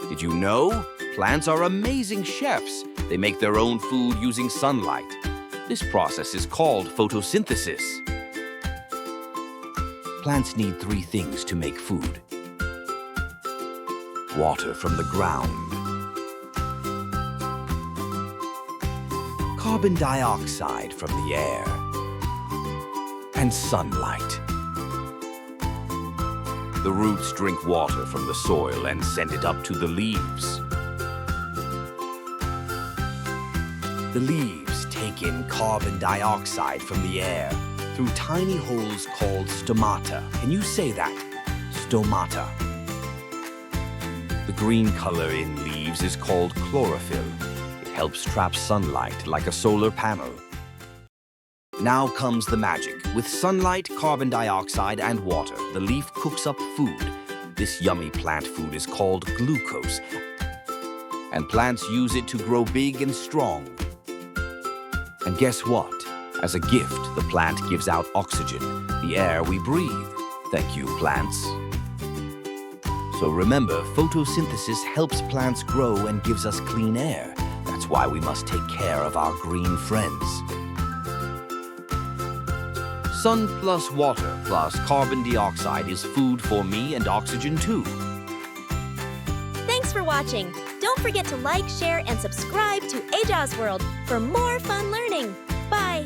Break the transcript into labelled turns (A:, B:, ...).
A: Did you know? Plants are amazing chefs. They make their own food using sunlight. This process is called photosynthesis. Plants need three things to make food: water from the ground, carbon dioxide from the air, and sunlight. The roots drink water from the soil and send it up to the leaves. The leaves take in carbon dioxide from the air through tiny holes called stomata. Can you say that? Stomata. The green color in leaves is called chlorophyll. It helps trap sunlight like a solar panel. Now comes the magic. With sunlight, carbon dioxide, and water, the leaf cooks up food. This yummy plant food is called glucose, and plants use it to grow big and strong. And guess what? As a gift, the plant gives out oxygen, the air we breathe. Thank you, plants. So remember, photosynthesis helps plants grow and gives us clean air. That's why we must take care of our green friends. Sun plus water plus carbon dioxide is food for me and oxygen too.
B: Thanks for watching. Don't forget to like, share, and subscribe to Ajaz World for more fun learning. Bye!